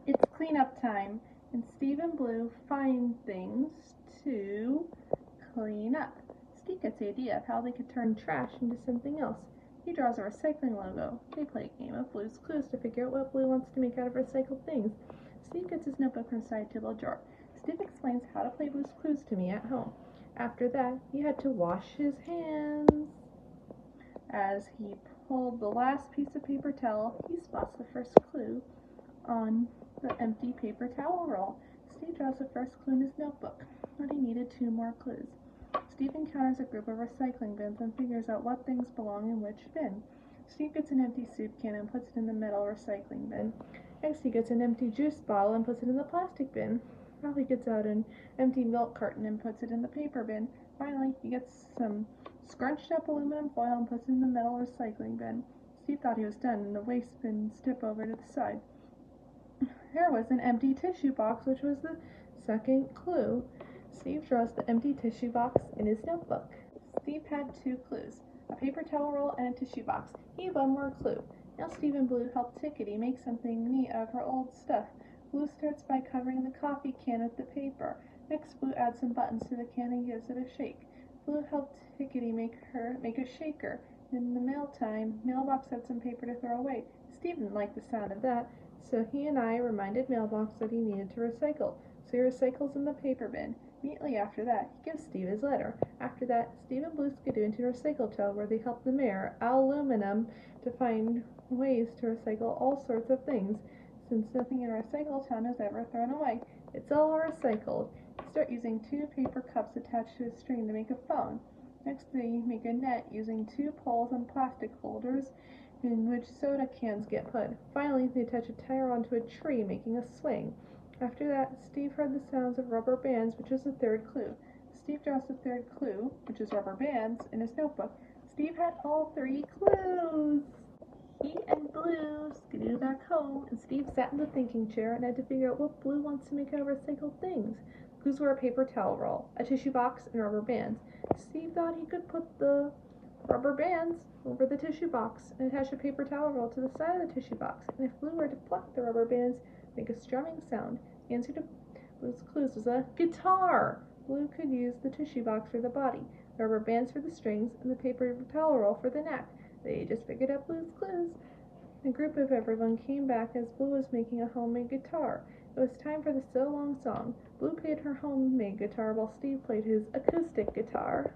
It's cleanup time, and Steve and Blue find things to clean up. Steve gets the idea of how they could turn trash into something else. He draws a recycling logo. They play a game of Blue's Clues to figure out what Blue wants to make out of recycled things. Steve gets his notebook from the side table drawer. Steve explains how to play Blue's Clues to me at home. After that, he had to wash his hands. As he pulled the last piece of paper towel, he spots the first clue on the empty paper towel roll. Steve draws the first clue in his notebook, but he needed 2 more clues. Steve encounters a group of recycling bins and figures out what things belong in which bin. Steve gets an empty soup can and puts it in the metal recycling bin. Next, he gets an empty juice bottle and puts it in the plastic bin. Now he gets out an empty milk carton and puts it in the paper bin. Finally, he gets some scrunched up aluminum foil and puts it in the metal recycling bin. Steve thought he was done, and the waste bin tipped over to the side. There was an empty tissue box, which was the second clue. Steve draws the empty tissue box in his notebook. Steve had 2 clues, a paper towel roll and a tissue box. He had 1 more clue. Now Steve and Blue help Tickety make something neat of her old stuff. Blue starts by covering the coffee can with the paper. Next, Blue adds some buttons to the can and gives it a shake. Blue helped Tickety make a shaker. In the Mailbox had some paper to throw away. Steve didn't like the sound of that, so he and I reminded Mailbox that he needed to recycle. So he recycles in the paper bin. Immediately after that, he gives Steve his letter. After that, Steve and Blue skidoo into the recycle tow where they help the mayor, Aluminum, to find ways to recycle all sorts of things. Since nothing in Recycle Town is ever thrown away, it's all recycled. They start using 2 paper cups attached to a string to make a phone. Next, they make a net using 2 poles and plastic holders in which soda cans get put. Finally, they attach a tire onto a tree, making a swing. After that, Steve heard the sounds of rubber bands, which was the 3rd clue. Steve draws the 3rd clue, which is rubber bands, in his notebook. Steve had all 3 clues. He and Blue skidoo back home, and Steve sat in the thinking chair and had to figure out what Blue wants to make out of recycled things. Clues were a paper towel roll, a tissue box, and rubber bands. Steve thought he could put the rubber bands over the tissue box and attach a paper towel roll to the side of the tissue box, and if Blue were to pluck the rubber bands, make a strumming sound. The answer to Blue's clues was a guitar. Blue could use the tissue box for the body, the rubber bands for the strings, and the paper towel roll for the neck. They just figured out Blue's clues. A group of everyone came back as Blue was making a homemade guitar. It was time for the So Long song. Blue played her homemade guitar while Steve played his acoustic guitar.